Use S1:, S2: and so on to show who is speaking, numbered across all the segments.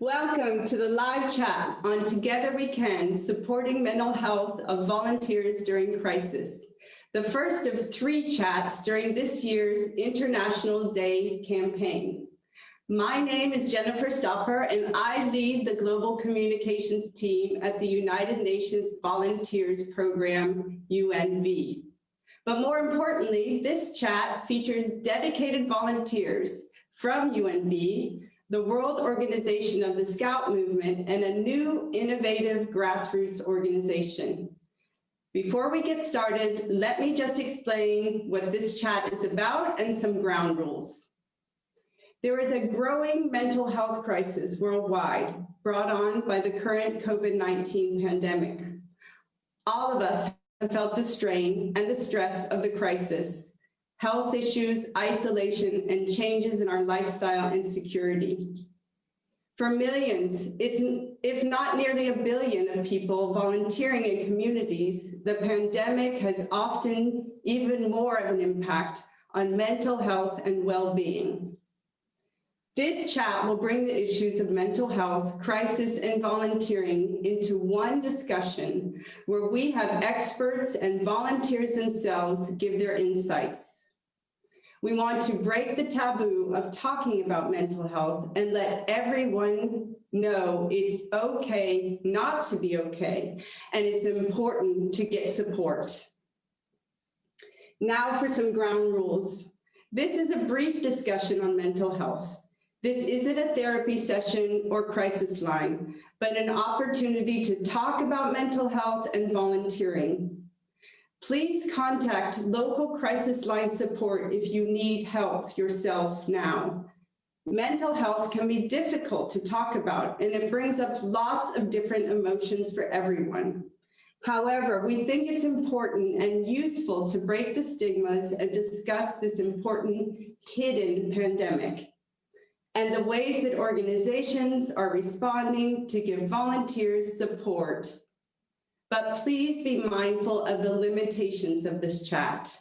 S1: Welcome to the live chat on Together We Can, supporting mental health of volunteers during crisis. The first of 3 chats during this year's International Day campaign. My name is Jennifer Stopper, and I lead the Global Communications team at the United Nations Volunteers Program, UNV. But more importantly, this chat features dedicated volunteers from UNV, the World Organization of the Scout Movement, and a new innovative grassroots organization. Before we get started, let me just explain what this chat is about and some ground rules. There is a growing mental health crisis worldwide brought on by the current COVID-19 pandemic. All of us have felt the strain and the stress of the crisis, health issues, isolation, and changes in our lifestyle and security. For millions, if not nearly 1 billion of people volunteering in communities, the pandemic has often even more of an impact on mental health and well-being. This chat will bring the issues of mental health, crisis, and volunteering into one discussion where we have experts and volunteers themselves give their insights. We want to break the taboo of talking about mental health and let everyone know it's okay not to be okay, and it's important to get support. Now for some ground rules. This is a brief discussion on mental health. This isn't a therapy session or crisis line, but an opportunity to talk about mental health and volunteering. Please contact local crisis line support if you need help yourself now. Mental health can be difficult to talk about, and it brings up lots of different emotions for everyone. However, we think it's important and useful to break the stigmas and discuss this important hidden pandemic and the ways that organizations are responding to give volunteers support. But please be mindful of the limitations of this chat.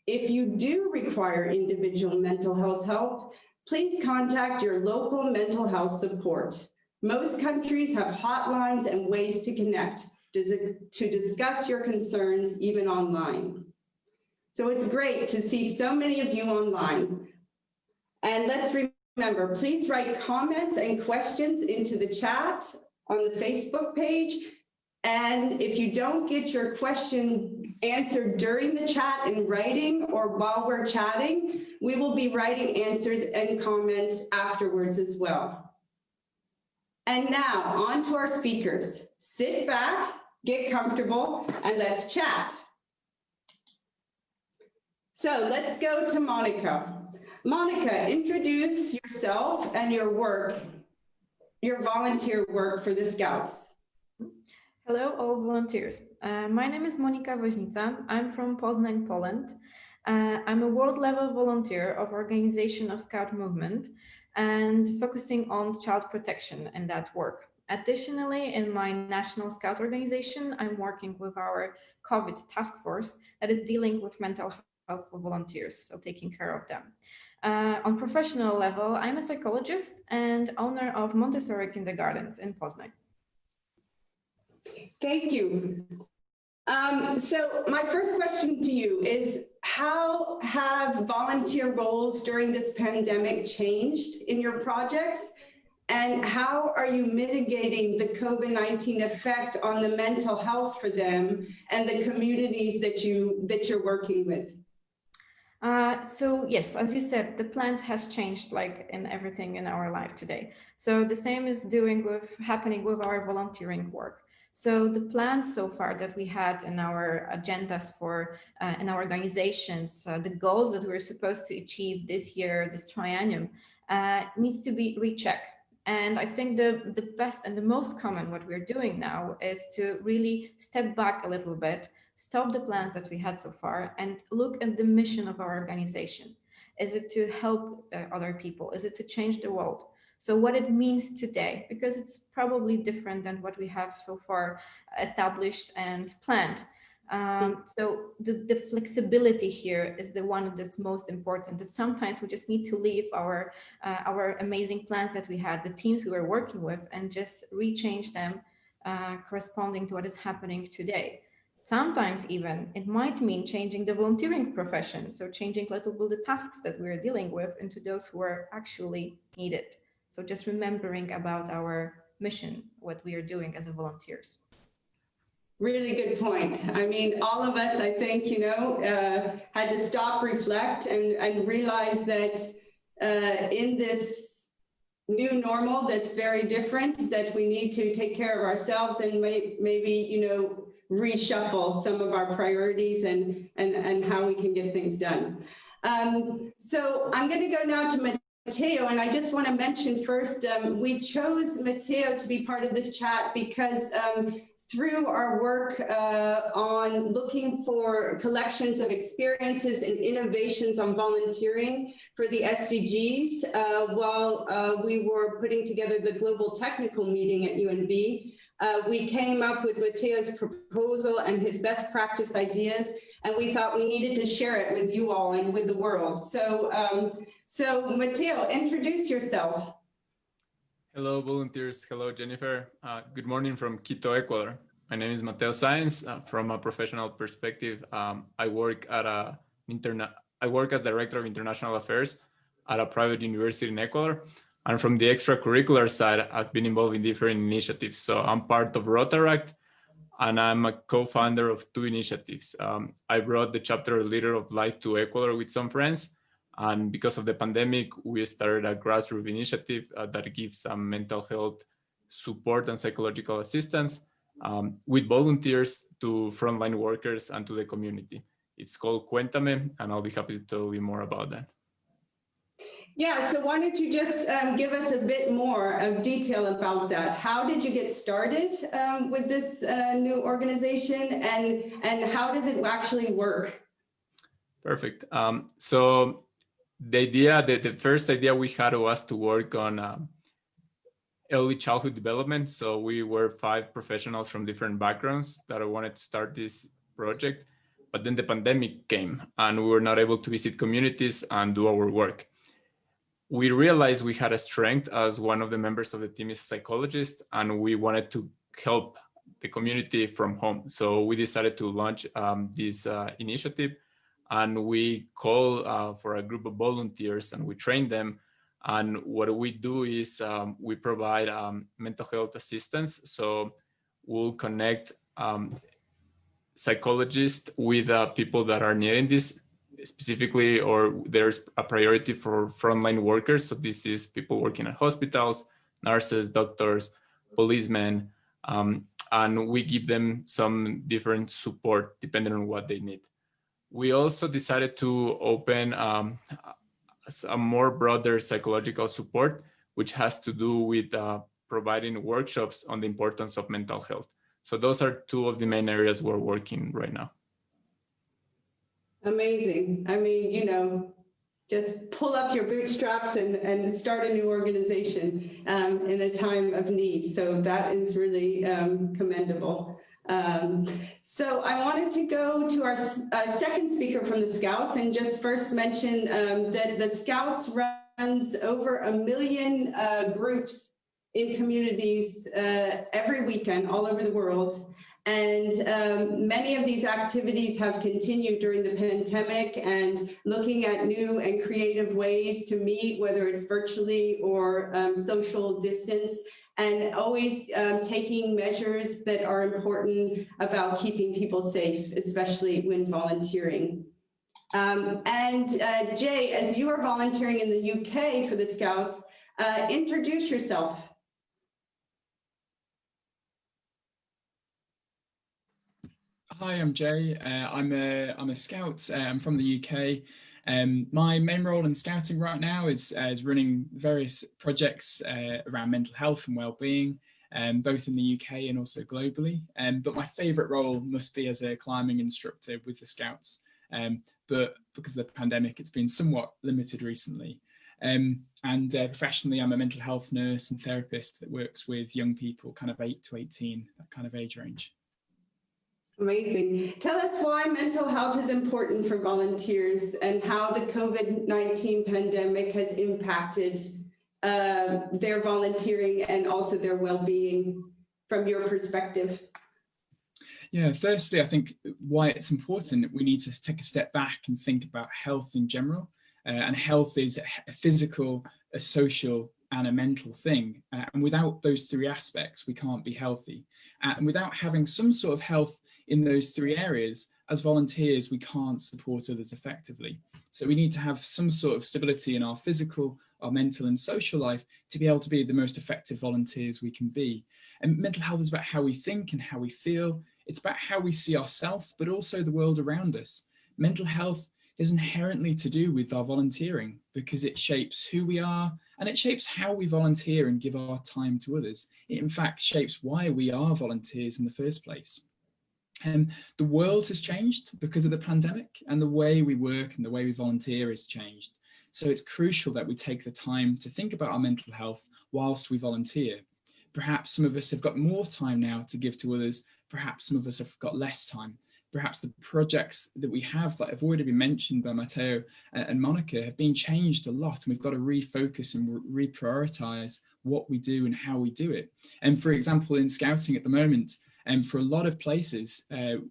S1: If you do require individual mental health help, please contact your local mental health support. Most countries have hotlines and ways to connect to discuss your concerns, even online. So it's great to see so many of you online. And let's remember, please write comments and questions into the chat on the Facebook page. And if you don't get your question answered during the chat in writing or while we're chatting, we will be writing answers and comments afterwards as well. And now on to our speakers. Sit back, get comfortable, and let's chat. So let's go to Monica. Monica, introduce yourself and your work, your volunteer work for the Scouts.
S2: Hello, all volunteers. My name is Monika Woźnica. I'm from Poznań, Poland. I'm a world-level volunteer of Organization of Scout Movement and focusing on child protection and that work. Additionally, in my National Scout Organization, I'm working with our COVID task force that is dealing with mental health for volunteers, so taking care of them. On professional level, I'm a psychologist and owner of Montessori kindergartens in Poznań.
S1: Thank you. So my first question to you is, how have volunteer roles during this pandemic changed in your projects? And how are you mitigating the COVID-19 effect on the mental health for them and the communities that you're working with?
S2: So yes, as you said, the plans has changed like in everything in our life today. So the same is happening with our volunteering work. So the plans so far that we had in our agendas for in our organizations, the goals that we're supposed to achieve this year, this triennium, needs to be rechecked. And I think the best and the most common what we're doing now is to really step back a little bit, stop the plans that we had so far, and look at the mission of our organization. Is it to help other people? Is it to change the world? So what it means today, because it's probably different than what we have so far established and planned. So the flexibility here is the one that's most important. That sometimes we just need to leave our amazing plans that we had, the teams we were working with, and just rechange them corresponding to what is happening today. Sometimes even it might mean changing the volunteering profession, so changing a little bit the tasks that we're dealing with into those who are actually needed. So just remembering about our mission, what we are doing as volunteers.
S1: Really good point. I mean, all of us, I think, had to stop, reflect, and realize that in this new normal that's very different, that we need to take care of ourselves and maybe, reshuffle some of our priorities and how we can get things done. So I'm going to go now to Matteo, and I just want to mention first, we chose Matteo to be part of this chat because through our work on looking for collections of experiences and innovations on volunteering for the SDGs, while we were putting together the global technical meeting at UNB, we came up with Matteo's proposal and his best practice ideas, and we thought we needed to share it with you all and with the world. So Matteo, introduce yourself.
S3: Hello, volunteers. Hello, Jennifer. Good morning from Quito, Ecuador. My name is Mateo Sáenz. From a professional perspective, I work as Director of International Affairs at a private university in Ecuador. And from the extracurricular side, I've been involved in different initiatives. So I'm part of Rotaract, and I'm a co-founder of two initiatives. I brought the chapter leader of Light to Ecuador with some friends. And because of the pandemic, we started a grassroots initiative that gives some mental health support and psychological assistance with volunteers to frontline workers and to the community. It's called Cuéntame, and I'll be happy to tell you more about that.
S1: Yeah, so why don't you just give us a bit more of detail about that? How did you get started with this new organization, and how does it actually work?
S3: Perfect. So the first idea we had was to work on early childhood development. So we were 5 professionals from different backgrounds that wanted to start this project, but then the pandemic came and we were not able to visit communities and do our work. We realized we had a strength as one of the members of the team is a psychologist, and we wanted to help the community from home. So we decided to launch this initiative, and we call for a group of volunteers and we train them. And what we do is we provide mental health assistance. So we'll connect psychologists with people that are needing this specifically, or there's a priority for frontline workers. So this is people working at hospitals, nurses, doctors, policemen, and we give them some different support depending on what they need. We also decided to open a more broader psychological support, which has to do with providing workshops on the importance of mental health. So those are 2 of the main areas we're working right now.
S1: Amazing. I mean, just pull up your bootstraps and start a new organization in a time of need. So that is really commendable. So I wanted to go to our second speaker from the Scouts and just first mention that the Scouts runs over 1 million groups in communities every weekend all over the world. And many of these activities have continued during the pandemic, and looking at new and creative ways to meet, whether it's virtually or social distance, and always taking measures that are important about keeping people safe, especially when volunteering. Jay, as you are volunteering in the UK for the Scouts, introduce yourself.
S4: Hi, I'm Jay. I'm a scout. I'm from the UK. My main role in scouting right now is running various projects around mental health and well-being, both in the UK and also globally. But my favourite role must be as a climbing instructor with the Scouts. But because of the pandemic, it's been somewhat limited recently. Professionally, I'm a mental health nurse and therapist that works with young people, kind of 8 to 18, that kind of age range.
S1: Amazing. Tell us why mental health is important for volunteers and how the COVID-19 pandemic has impacted their volunteering and also their well-being from your perspective.
S4: Yeah, firstly, I think why it's important, we need to take a step back and think about health in general. And health is a physical, a social, and a mental thing. And without those three aspects, we can't be healthy. And without having some sort of health in those three areas, as volunteers, we can't support others effectively. So we need to have some sort of stability in our physical, our mental and social life to be able to be the most effective volunteers we can be. And mental health is about how we think and how we feel. It's about how we see ourselves, but also the world around us. Mental health is inherently to do with our volunteering because it shapes who we are and it shapes how we volunteer and give our time to others. It in fact shapes why we are volunteers in the first place. The world has changed because of the pandemic, and the way we work and the way we volunteer has changed. So it's crucial that we take the time to think about our mental health whilst we volunteer. Perhaps some of us have got more time now to give to others. Perhaps some of us have got less time. Perhaps the projects that we have that have already been mentioned by Matteo and Monica have been changed a lot, and we've got to refocus and reprioritize what we do and how we do it. And for example, in scouting at the moment, and for a lot of places,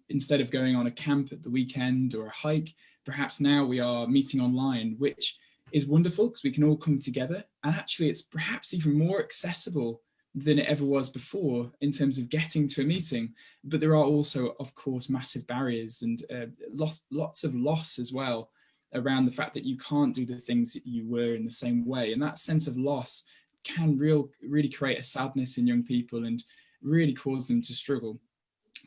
S4: instead of going on a camp at the weekend or a hike, perhaps now we are meeting online, which is wonderful because we can all come together. And actually, it's perhaps even more accessible than it ever was before in terms of getting to a meeting. But there are also, of course, massive barriers and lots of loss as well around the fact that you can't do the things that you were in the same way. And that sense of loss can really create a sadness in young people and really cause them to struggle.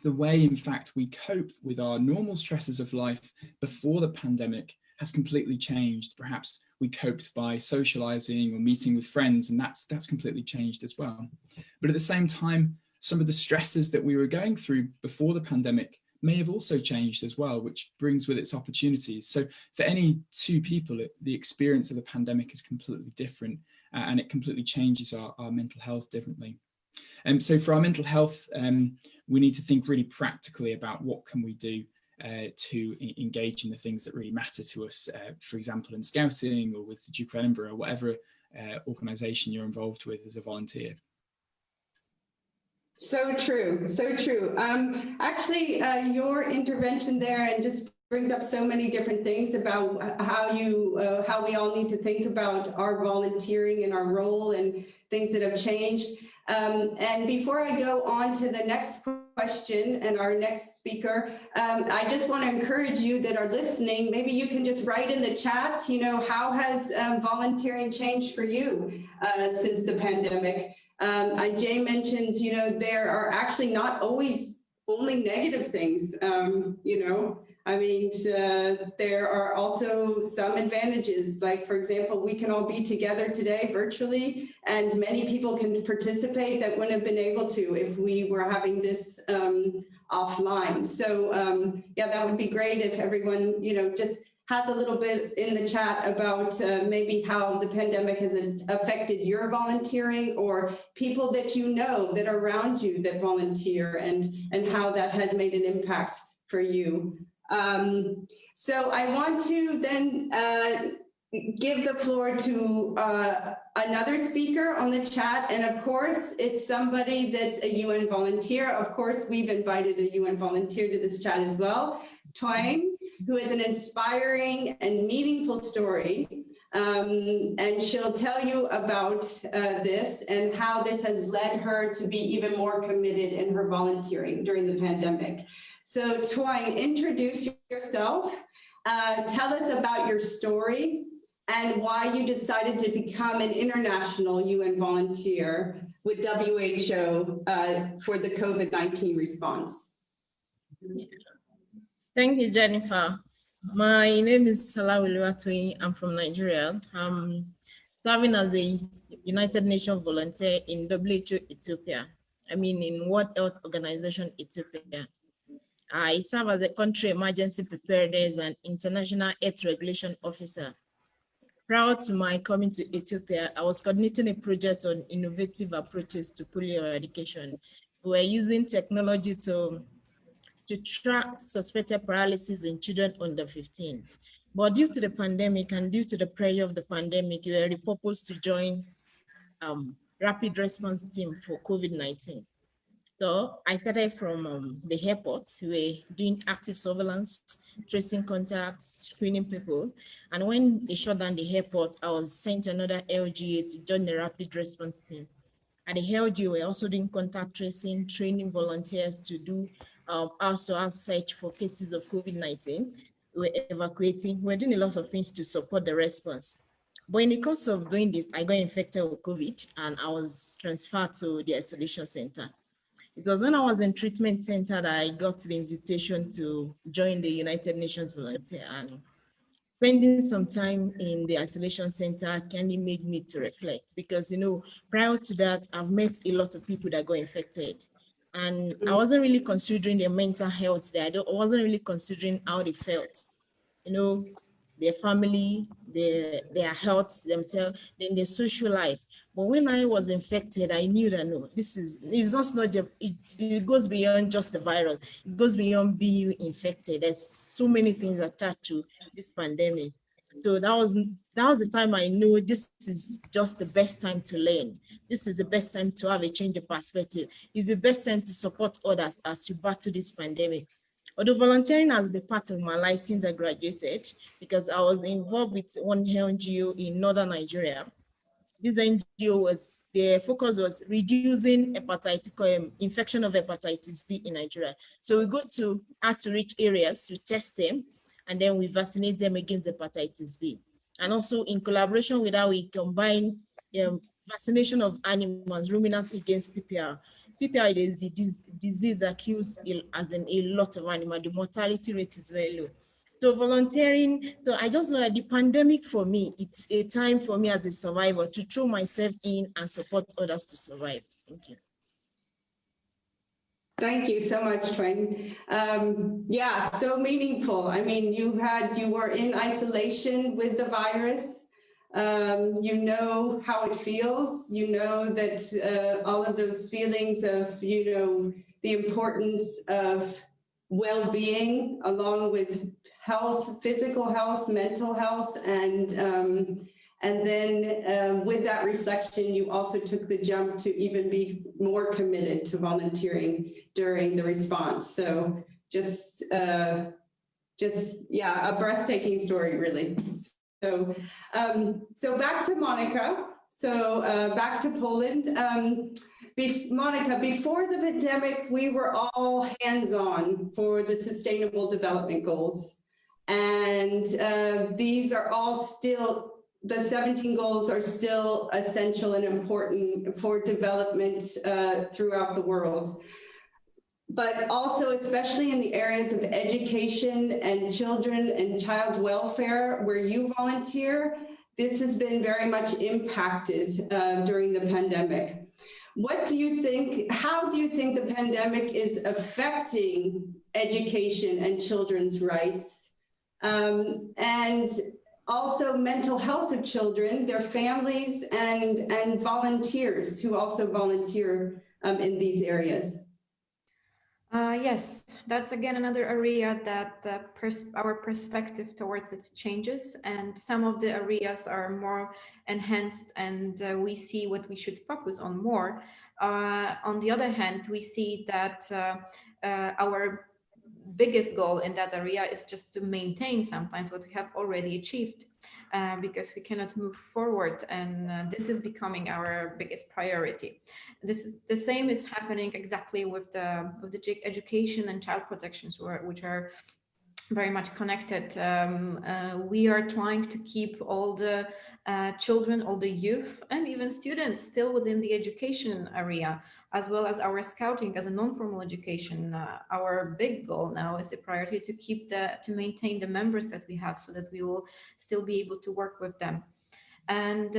S4: The way, in fact, we cope with our normal stresses of life before the pandemic has completely changed. Perhaps we coped by socializing or meeting with friends, and that's completely changed as well. But at the same time, some of the stresses that we were going through before the pandemic may have also changed as well, which brings with its opportunities. So for any two people, the experience of the pandemic is completely different, and it completely changes our mental health differently. So for our mental health, we need to think really practically about what can we do to engage in the things that really matter to us, for example, in scouting or with the Duke of Edinburgh or whatever organisation you're involved with as a volunteer.
S1: So true, so true. Actually, your intervention there and just brings up so many different things about how we all need to think about our volunteering and our role and things that have changed. And before I go on to the next question and our next speaker, I just want to encourage you that are listening, maybe you can just write in the chat, how has volunteering changed for you since the pandemic? Jay mentioned, there are actually not always only negative things, I mean, there are also some advantages, like, for example, we can all be together today virtually, and many people can participate that wouldn't have been able to if we were having this offline. So, yeah, that would be great if everyone, just has a little bit in the chat about maybe how the pandemic has affected your volunteering or people that that are around you that volunteer and how that has made an impact for you. So I want to then give the floor to another speaker on the chat. And of course, it's somebody that's a UN volunteer. Of course, we've invited a UN volunteer to this chat as well, Twine, who is an inspiring and meaningful story. And she'll tell you about this and how this has led her to be even more committed in her volunteering during the pandemic. So Twine, introduce yourself, tell us about your story and why you decided to become an international UN volunteer with WHO for the COVID-19 response.
S5: Thank you, Jennifer. My name is Salah Oluwatoyin. I'm from Nigeria. I'm serving as a United Nations volunteer in WHO Ethiopia. I mean, in World Health Organization Ethiopia. I serve as a country emergency preparedness and international health regulation officer. Prior to my coming to Ethiopia, I was coordinating a project on innovative approaches to polio eradication. We were using technology to to track suspected paralysis in children under 15. But due to the pandemic and due to the pressure of the pandemic, we were repurposed to join rapid response team for COVID-19. So I started from the airport. We were doing active surveillance, tracing contacts, screening people. And when they shut down the airport, I was sent to another LGA to join the rapid response team. At the LGA, we're also doing contact tracing, training volunteers to do house-to-house search for cases of COVID-19. We're evacuating. We're doing a lot of things to support the response. But in the course of doing this, I got infected with COVID and I was transferred to the isolation center. It was when I was in treatment center that I got the invitation to join the United Nations volunteer, and spending some time in the isolation center kind of made me to reflect, because, you know, prior to that, I've met a lot of people that got infected, and I wasn't really considering their mental health there. I wasn't really considering how they felt, you know, their family, their health, themselves, then their social life. But when I was infected, I knew that no, it's not just, it goes beyond just the virus. It goes beyond being infected. There's so many things attached to this pandemic. So that was the time I knew this is just the best time to learn. This is the best time to have a change of perspective. It's the best time to support others as we battle this pandemic. Although volunteering has been part of my life since I graduated, because I was involved with one NGO in northern Nigeria. This NGO their focus was reducing infection of hepatitis B in Nigeria. So we go to hard-to-reach areas to test them, and then we vaccinate them against hepatitis B. And also in collaboration with that, we combine vaccination of animals, ruminants against PPR. PPR is the disease that kills as in a lot of animals. The mortality rate is very low. So volunteering, so I just know that the pandemic for me, it's a time for me as a survivor to throw myself in and support others to survive. Thank you.
S1: Thank you so much, Twain. Yeah, so meaningful. I mean, you were in isolation with the virus. You know how it feels. You know that all of those feelings of, you know, the importance of well-being, along with health, physical health, mental health, and then with that reflection, you also took the jump to even be more committed to volunteering during the response. So just yeah, a breathtaking story, really. So, so back to Monica. So back to Poland. Monica, before the pandemic, we were all hands-on for the Sustainable Development Goals. And these are all still, the 17 goals are still essential and important for development throughout the world. But also, especially in the areas of education and children and child welfare, where you volunteer, this has been very much impacted during the pandemic. What do you think, how do you think the pandemic is affecting education and children's rights? And also mental health of children, their families, and volunteers who also volunteer in these areas?
S2: Yes, that's again another area that our perspective towards it changes, and some of the areas are more enhanced, and we see what we should focus on more. On the other hand, we see that our biggest goal in that area is just to maintain sometimes what we have already achieved, because we cannot move forward, and this is becoming our biggest priority. This is the same is happening exactly with the education and child protections, which are very much connected. We are trying to keep all the children, all the youth, and even students still within the education area, as well as our scouting as a non-formal education. Our big goal now is a priority to keep to maintain the members that we have, so that we will still be able to work with them. And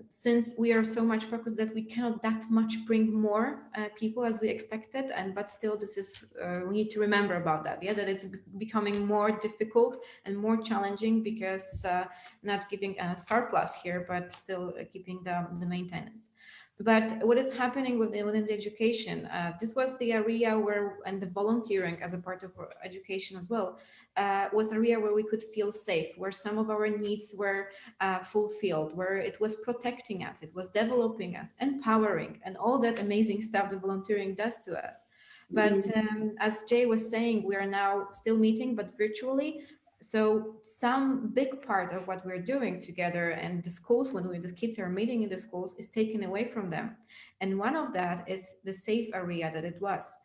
S2: since we are so much focused that we cannot that much bring more people as we expected, but still this is, we need to remember about that. Yeah, that is becoming more difficult and more challenging, because not giving a surplus here, but still keeping the maintenance. But what is happening within the education? This was the area where, and the volunteering as a part of education as well, was an area where we could feel safe, where some of our needs were fulfilled, where it was protecting us, it was developing us, empowering, and all that amazing stuff that volunteering does to us. But as Jay was saying, we are now still meeting, but virtually. So some big part of what we're doing together and the schools, when the kids are meeting in the schools, is taken away from them. And one of that is the safe area that it was.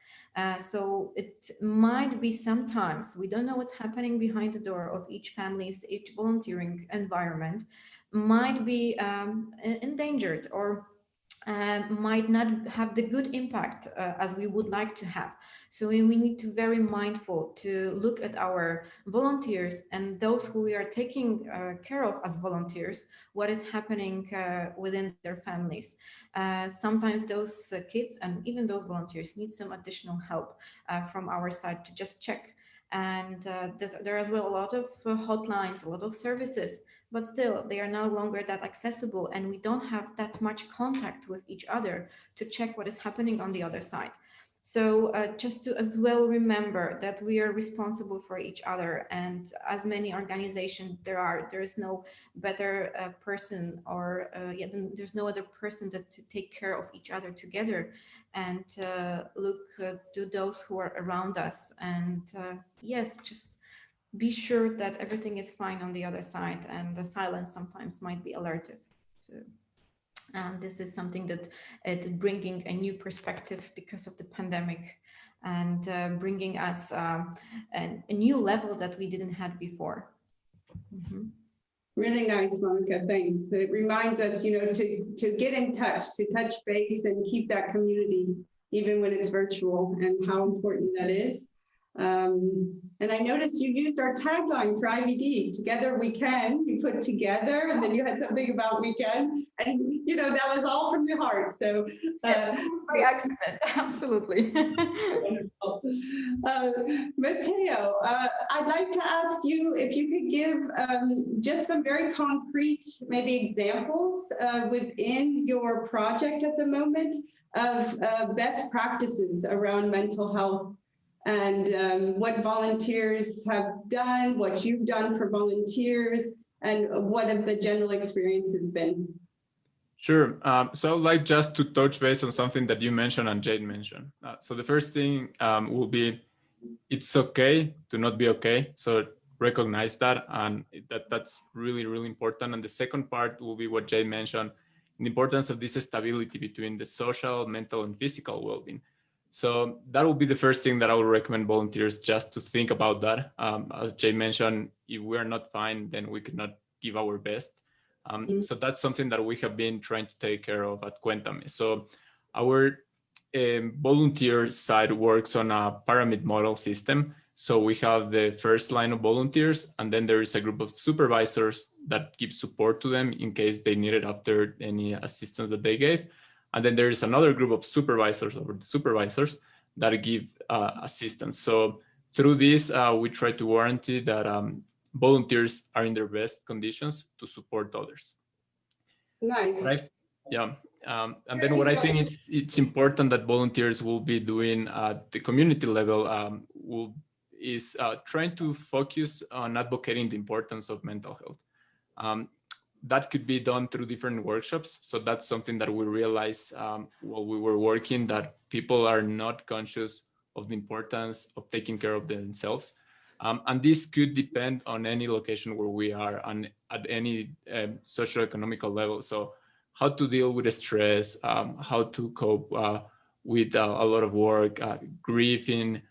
S2: So it might be sometimes, we don't know what's happening behind the door of each family's, each volunteering environment, might be endangered or might not have the good impact as we would like to have. So we need to be very mindful to look at our volunteers and those who we are taking care of as volunteers, what is happening within their families. Sometimes those kids and even those volunteers need some additional help from our side to just check. And there are as well a lot of hotlines, a lot of services, but still they are no longer that accessible, and we don't have that much contact with each other to check what is happening on the other side. So just to as well remember that we are responsible for each other, and as many organizations there is no better person, or there's no other person that to take care of each other together and look to those who are around us. And yes, just be sure that everything is fine on the other side, and the silence sometimes might be alertive. So this is something that it's bringing a new perspective because of the pandemic, and bringing us a new level that we didn't have before.
S1: Really nice, Monica, thanks. It reminds us, to get in touch, to touch base and keep that community, even when it's virtual, and how important that is. And I noticed you used our tagline for IVD, together we can. You put together, and then you had something about we can, and that was all from the heart. So
S2: by accident, absolutely.
S1: Matteo, I'd like to ask you if you could give just some very concrete, maybe examples within your project at the moment of best practices around mental health, and what volunteers have done, what you've done for volunteers, and what have the general experience has been.
S3: Sure. So I'd like just to touch base on something that you mentioned and Jade mentioned. So the first thing will be, it's okay to not be okay. So recognize that, and that's really, really important. And the second part will be what Jade mentioned, the importance of this stability between the social, mental, and physical well-being. So that will be the first thing that I would recommend volunteers just to think about that. As Jay mentioned, if we are not fine, then we could not give our best. So that's something that we have been trying to take care of at Cuéntame. So our volunteer side works on a pyramid model system. So we have the first line of volunteers, and then there is a group of supervisors that give support to them in case they need it after any assistance that they gave. And then there is another group of supervisors that give assistance. So through this, we try to guarantee that volunteers are in their best conditions to support others.
S1: Nice.
S3: Right? Yeah. And then what I think it's important that volunteers will be doing at the community level is trying to focus on advocating the importance of mental health. That could be done through different workshops. So that's something that we realized while we were working, that people are not conscious of the importance of taking care of themselves. And this could depend on any location where we are and at any socioeconomical level. So how to deal with the stress, how to cope with a lot of work, grieving.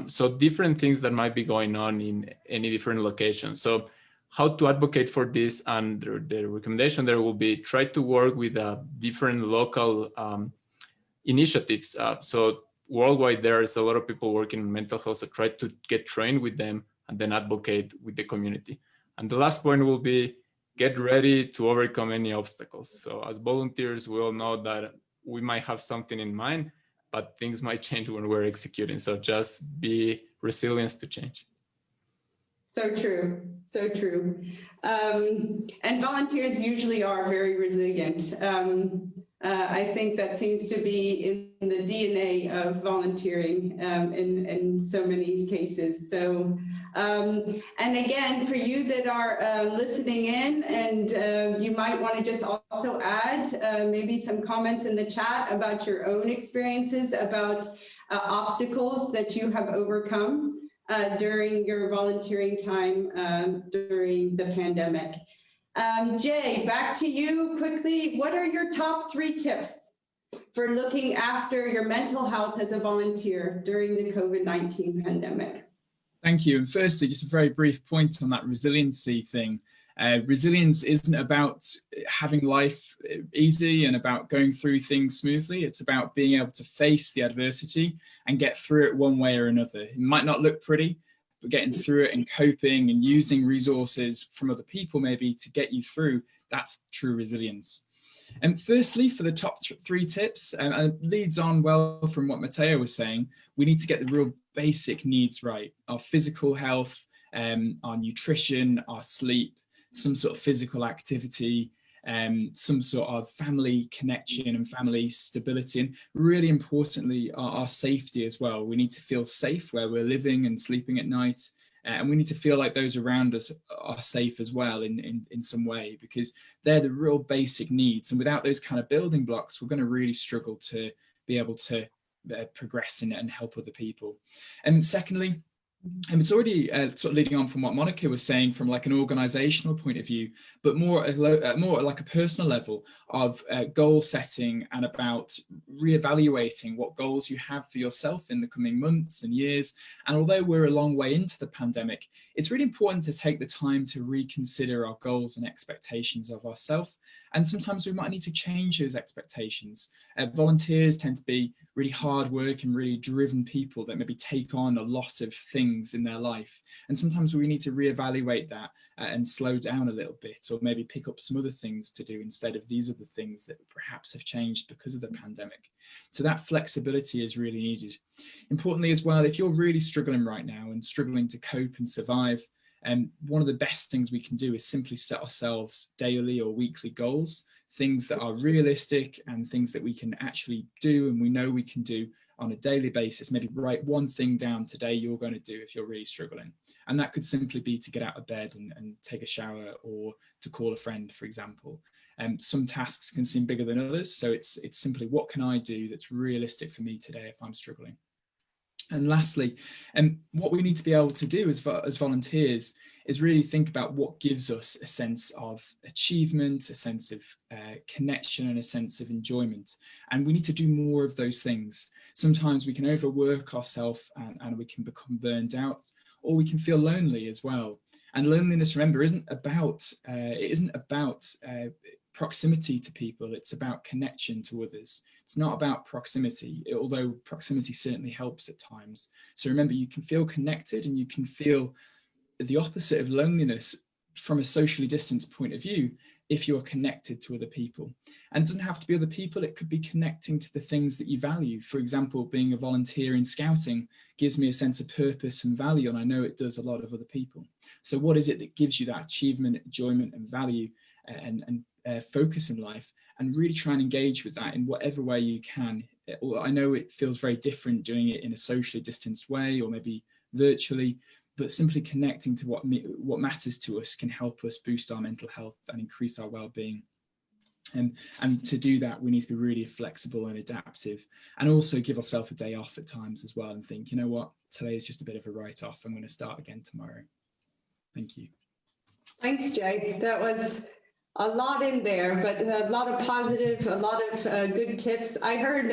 S3: So different things that might be going on in any different location. So how to advocate for this, and the recommendation there will be try to work with different local initiatives. So worldwide, there is a lot of people working on mental health, so try to get trained with them and then advocate with the community. And the last point will be get ready to overcome any obstacles. So as volunteers, we all know that we might have something in mind, but things might change when we're executing. So just be resilient to change.
S1: So true, so true. And volunteers usually are very resilient. I think that seems to be in the DNA of volunteering in so many cases. So, and again, for you that are listening in, and you might want to just also add maybe some comments in the chat about your own experiences, about obstacles that you have overcome during your volunteering time during the pandemic. Jay, back to you quickly. What are your top 3 tips for looking after your mental health as a volunteer during the COVID-19 pandemic?
S4: Thank you. And firstly, just a very brief point on that resiliency thing. Resilience isn't about having life easy and about going through things smoothly. It's about being able to face the adversity and get through it one way or another. It might not look pretty, but getting through it and coping and using resources from other people maybe to get you through, that's true resilience. And firstly, for the top 3 tips, and it leads on well from what Matteo was saying, we need to get the real basic needs right. Our physical health, our nutrition, our sleep, some sort of physical activity, some sort of family connection and family stability, and really importantly, our safety as well. We need to feel safe where we're living and sleeping at night, and we need to feel like those around us are safe as well in some way, because they're the real basic needs. And without those kind of building blocks, we're going to really struggle to be able to progress in it and help other people. And secondly, and it's already sort of leading on from what Monica was saying from like an organizational point of view, but more like a personal level of goal setting and about reevaluating what goals you have for yourself in the coming months and years. And although we're a long way into the pandemic, it's really important to take the time to reconsider our goals and expectations of ourselves. And sometimes we might need to change those expectations. Volunteers tend to be really hard work and really driven people that maybe take on a lot of things in their life. And sometimes we need to reevaluate that and slow down a little bit, or maybe pick up some other things to do instead of these are the things that perhaps have changed because of the pandemic. So that flexibility is really needed. Importantly as well, if you're really struggling right now and struggling to cope and survive, one of the best things we can do is simply set ourselves daily or weekly goals, things that are realistic and things that we can actually do and we know we can do on a daily basis. Maybe write one thing down today you're going to do if you're really struggling. And that could simply be to get out of bed and take a shower, or to call a friend, for example. Some tasks can seem bigger than others. So it's simply, what can I do that's realistic for me today if I'm struggling? And lastly, what we need to be able to do as volunteers is really think about what gives us a sense of achievement, a sense of connection, and a sense of enjoyment. And we need to do more of those things. Sometimes we can overwork ourselves and we can become burned out, or we can feel lonely as well. And loneliness, remember, isn't about proximity to people. It's about connection to others. It's not about proximity, although proximity certainly helps at times. So remember, you can feel connected and you can feel the opposite of loneliness from a socially distanced point of view if you are connected to other people. And it doesn't have to be other people, it could be connecting to the things that you value. For example, being a volunteer in scouting gives me a sense of purpose and value, and I know it does a lot of other people. So what is it that gives you that achievement, enjoyment, and value and focus in life? And really try and engage with that in whatever way you can. I know it feels very different doing it in a socially distanced way, or maybe virtually, but simply connecting to what matters to us can help us boost our mental health and increase our well-being. And to do that, we need to be really flexible and adaptive, and also give ourselves a day off at times as well, and think, you know what, today is just a bit of a write-off. I'm going to start again tomorrow. Thank you.
S1: Thanks, Jay. That was a lot in there, but a lot of positive, a lot of good tips. I heard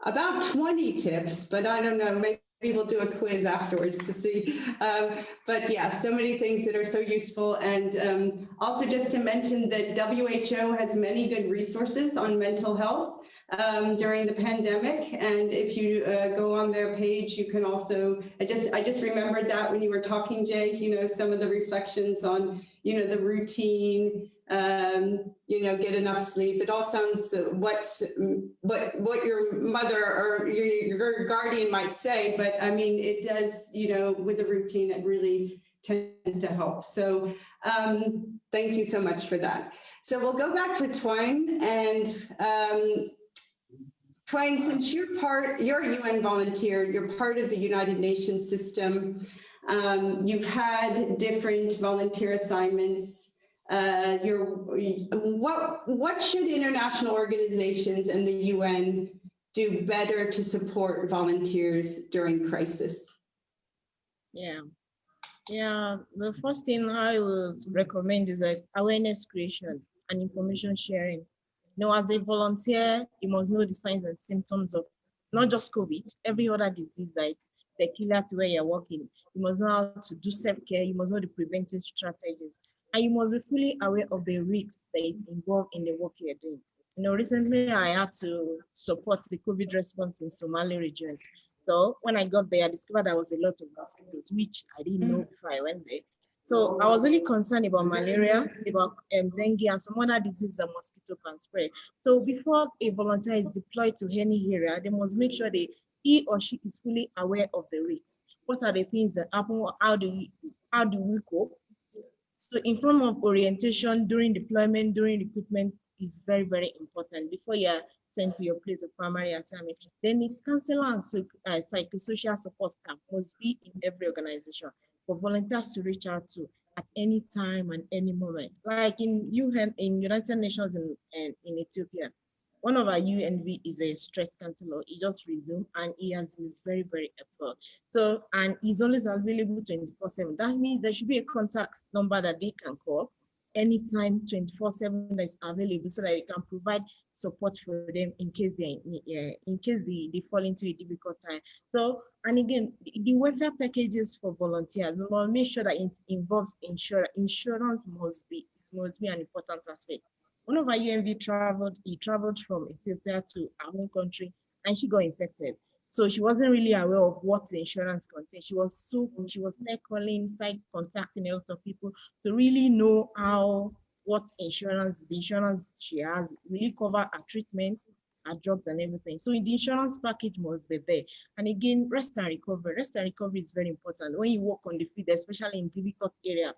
S1: about 20 tips, but I don't know, maybe we'll do a quiz afterwards to see. But yeah, so many things that are so useful. And also just to mention that WHO has many good resources on mental health during the pandemic. And if you go on their page, you can also, I just remembered that when you were talking, Jay, you know, some of the reflections on, you know, the routine, you know, get enough sleep. It all sounds what your mother or your guardian might say, but I mean, it does, you know, with the routine, it really tends to help. So thank you so much for that. So we'll go back to Twine, and Twine, since you're a UN volunteer, you're part of the United Nations system. You've had different volunteer assignments. What should international organizations and the UN do better to support volunteers during crisis?
S5: Yeah, the first thing I would recommend is like awareness creation and information sharing. As a volunteer, you must know the signs and symptoms of not just COVID, every other disease that is peculiar to where you're working. You must know how to do self-care, you must know the preventive strategies, and you must be fully aware of the risks that is involved in the work you're doing. Recently I had to support the COVID response in Somali region. So when I got there, I discovered there was a lot of mosquitoes, which I didn't know before I went there. So I was really concerned about malaria, about dengue, and some other diseases that mosquito can spread. So before a volunteer is deployed to any area, they must make sure he or she is fully aware of the risks. What are the things that happen? How do we cope? So in terms of orientation during deployment, during recruitment is very, very important before you're sent to your place of primary assignment. Then the counselor and psychosocial support staff must be in every organization for volunteers to reach out to at any time and any moment. Like in United Nations in Ethiopia, one of our UNV is a stress counselor. He just resumed and he has been very, very helpful. So, and he's always available 24/7. That means there should be a contact number that they can call anytime 24/7 that is available so that you can provide support for them in case they fall into a difficult time. So, and again, the welfare packages for volunteers, we will make sure that it involves insurance. Insurance must be an important aspect. One of our UNV traveled from Ethiopia to our home country and she got infected. So she wasn't really aware of what the insurance contained. She was calling, contacting a lot of people to really know what the insurance she has really cover her treatment, her drugs and everything. So the insurance package must be there. And again, rest and recovery. Rest and recovery is very important. When you work on the field, especially in difficult areas,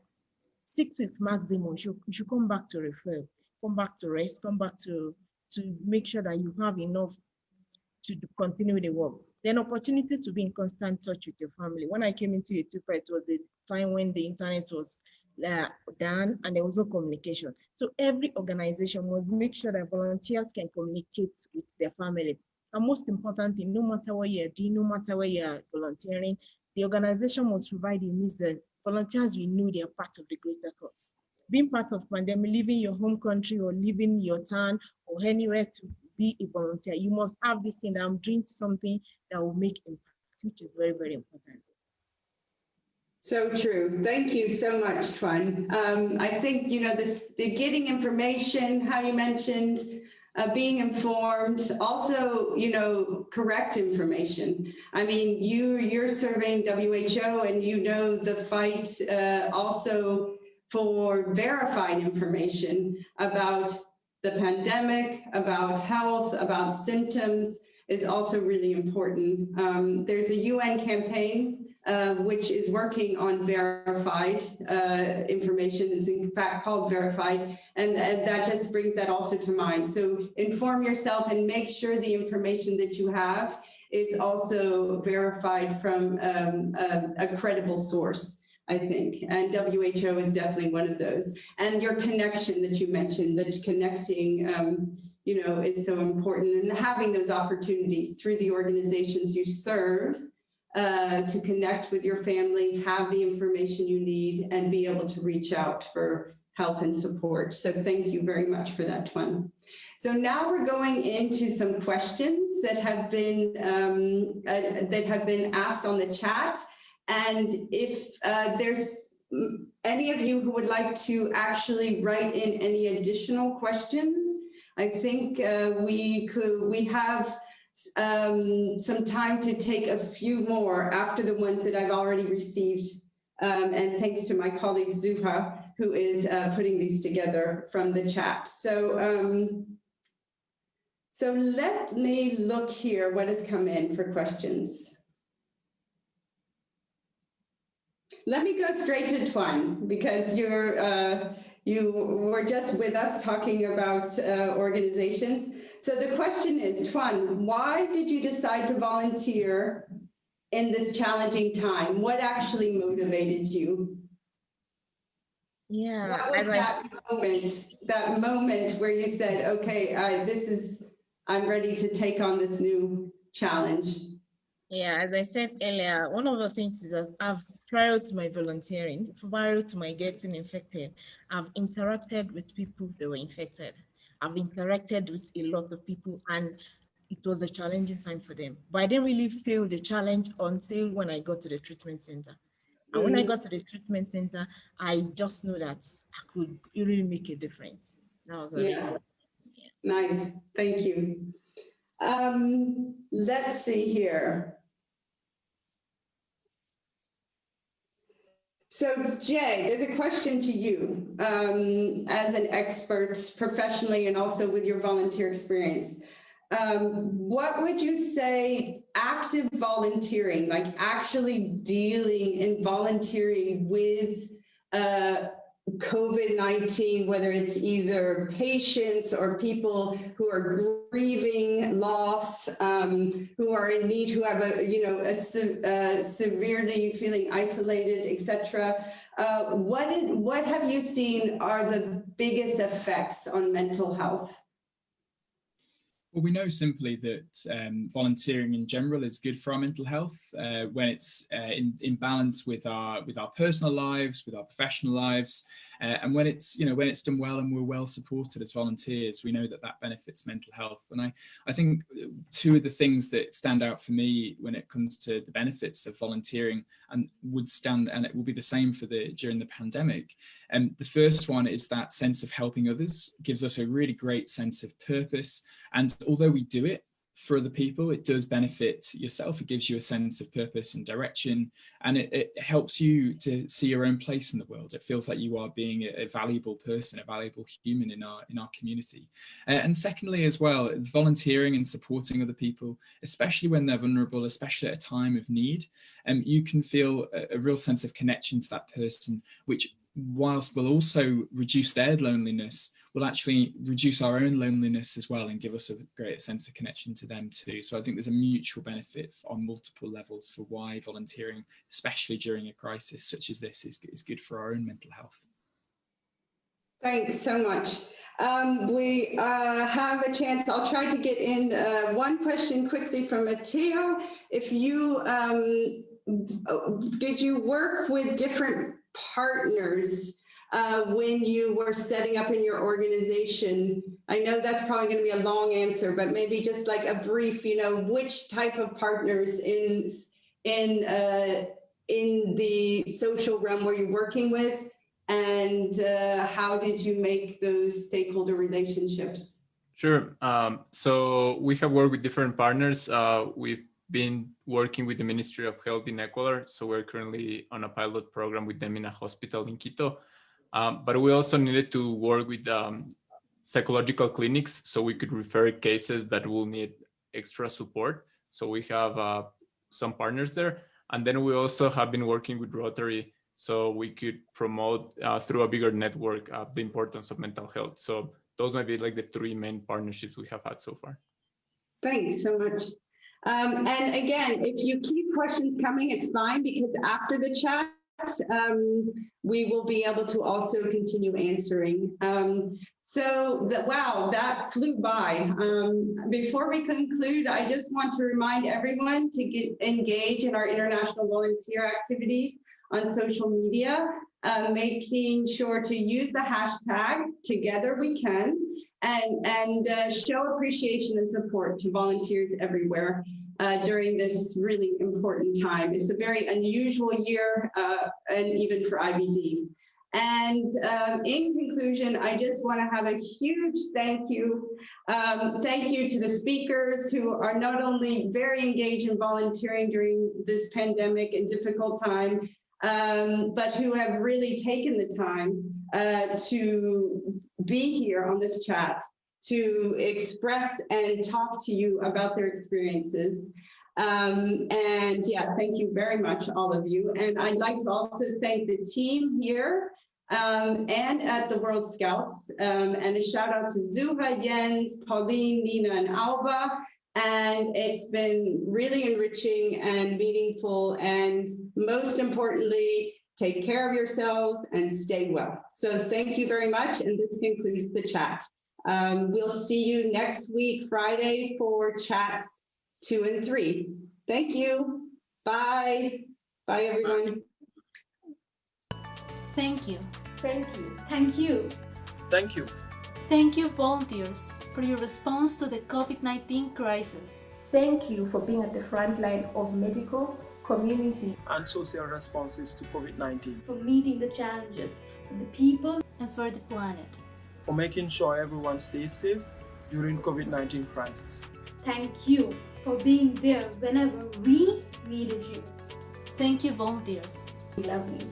S5: 6 weeks maximum, you should come back to refill, come back to rest, come back to make sure that you have enough to continue the work. Then opportunity to be in constant touch with your family. When I came into Ethiopia, it was the time when the internet was down and there was no communication. So every organization must make sure that volunteers can communicate with their family. And most importantly, no matter what you're doing, no matter where you're volunteering, the organization must provide the means that volunteers will know they are part of the greater cause. Being part of pandemic, leaving your home country or leaving your town or anywhere to be a volunteer, you must have this thing that I'm doing something that will make impact, which is very, very important.
S1: So true. Thank you so much, Twan. I think, the getting information, how you mentioned, being informed, also, correct information. I mean, you're surveying WHO and the fight also for verified information about the pandemic, about health, about symptoms is also really important. There's a UN campaign which is working on verified information. It's in fact called Verified, and that just brings that also to mind. So inform yourself and make sure the information that you have is also verified from a credible source, I think, and WHO is definitely one of those. And your connection that you mentioned, that connecting, is so important, and having those opportunities through the organizations you serve to connect with your family, have the information you need, and be able to reach out for help and support. So thank you very much for that, Twan. So now we're going into some questions that have been asked on the chat. And if there's any of you who would like to actually write in any additional questions, I think we have some time to take a few more after the ones that I've already received. And thanks to my colleague Zuha, who is putting these together from the chat. So, so let me look here what has come in for questions. Let me go straight to Tuan, because you were just with us talking about organizations. So the question is, Tuan, why did you decide to volunteer in this challenging time? What actually motivated you?
S5: Yeah,
S1: What was that moment where you said, okay, I'm ready to take on this new challenge?
S5: Yeah, as I said earlier, one of the things is that prior to my volunteering, prior to my getting infected, I've interacted with people that were infected. I've interacted with a lot of people, and it was a challenging time for them. But I didn't really feel the challenge until when I got to the treatment center. And when I got to the treatment center, I just knew that I could really make a difference.
S1: Yeah. Nice. Thank you. Let's see here. So Jay, there's a question to you as an expert professionally and also with your volunteer experience. What would you say active volunteering, like actually dealing and volunteering with COVID-19, whether it's either patients or people who are grieving loss, who are in need, who have severely feeling isolated, etc. What have you seen are the biggest effects on mental health?
S4: Well, we know simply that volunteering in general is good for our mental health when it's in balance with our personal lives, with our professional lives, and when it's done well and we're well supported as volunteers, we know that benefits mental health. And I think two of the things that stand out for me when it comes to the benefits of volunteering and it will be the same during the pandemic. The first one is that sense of helping others gives us a really great sense of purpose. And although we do it for other people, it does benefit yourself. It gives you a sense of purpose and direction, and it helps you to see your own place in the world. It feels like you are being a valuable person, a valuable human in our community. And secondly, as well, volunteering and supporting other people, especially when they're vulnerable, especially at a time of need, you can feel a real sense of connection to that person, which whilst will also reduce their loneliness, will actually reduce our own loneliness as well and give us a greater sense of connection to them too. So I think there's a mutual benefit on multiple levels for why volunteering, especially during a crisis such as this, is good for our own mental health.
S1: Thanks so much. We have a chance. I'll try to get in one question quickly from Matteo. If you, did you work with different partners when you were setting up in your organization? I know that's probably going to be a long answer, but maybe just like a brief, which type of partners in the social realm were you working with, and how did you make those stakeholder relationships?
S3: Sure. So we have worked with different partners. We've been working with the Ministry of Health in Ecuador. So we're currently on a pilot program with them in a hospital in Quito. But we also needed to work with psychological clinics so we could refer cases that will need extra support. So we have some partners there. And then we also have been working with Rotary so we could promote through a bigger network the importance of mental health. So those might be like the three main partnerships we have had so far.
S1: Thanks so much. And again, if you keep questions coming, it's fine, because after the chat, we will be able to also continue answering. Wow, that flew by. Before we conclude, I just want to remind everyone to engage in our international volunteer activities on social media, making sure to use the hashtag #TogetherWeCan and show appreciation and support to volunteers everywhere during this really important time. It's a very unusual year, and even for IBD. And in conclusion, I just want to have a huge thank you. Thank you to the speakers who are not only very engaged in volunteering during this pandemic and difficult time, but who have really taken the time to be here on this chat, to express and talk to you about their experiences. And yeah, thank you very much, all of you. And I'd like to also thank the team here and at the World Scouts. And a shout out to Zuha, Jens, Pauline, Nina, and Alba. And it's been really enriching and meaningful. And most importantly, take care of yourselves and stay well. So thank you very much. And this concludes the chat. We'll see you next week, Friday, for chats 2 and 3. Thank you. Bye. Bye, everyone.
S6: Thank you.
S7: Thank you.
S8: Thank you.
S9: Thank you.
S6: Thank you, volunteers, for your response to the COVID-19 crisis.
S7: Thank you for being at the front line of medical, community,
S9: and social responses to COVID-19.
S8: For meeting the challenges for the people
S6: and for the planet.
S9: For making sure everyone stays safe during COVID-19 crisis.
S8: Thank you for being there whenever we needed you.
S6: Thank you, volunteers.
S7: We love you.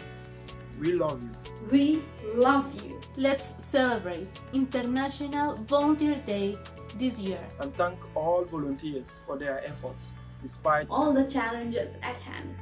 S9: We love you.
S8: We love you.
S6: Let's celebrate International Volunteer Day this year.
S9: And thank all volunteers for their efforts, despite
S8: all the challenges at hand.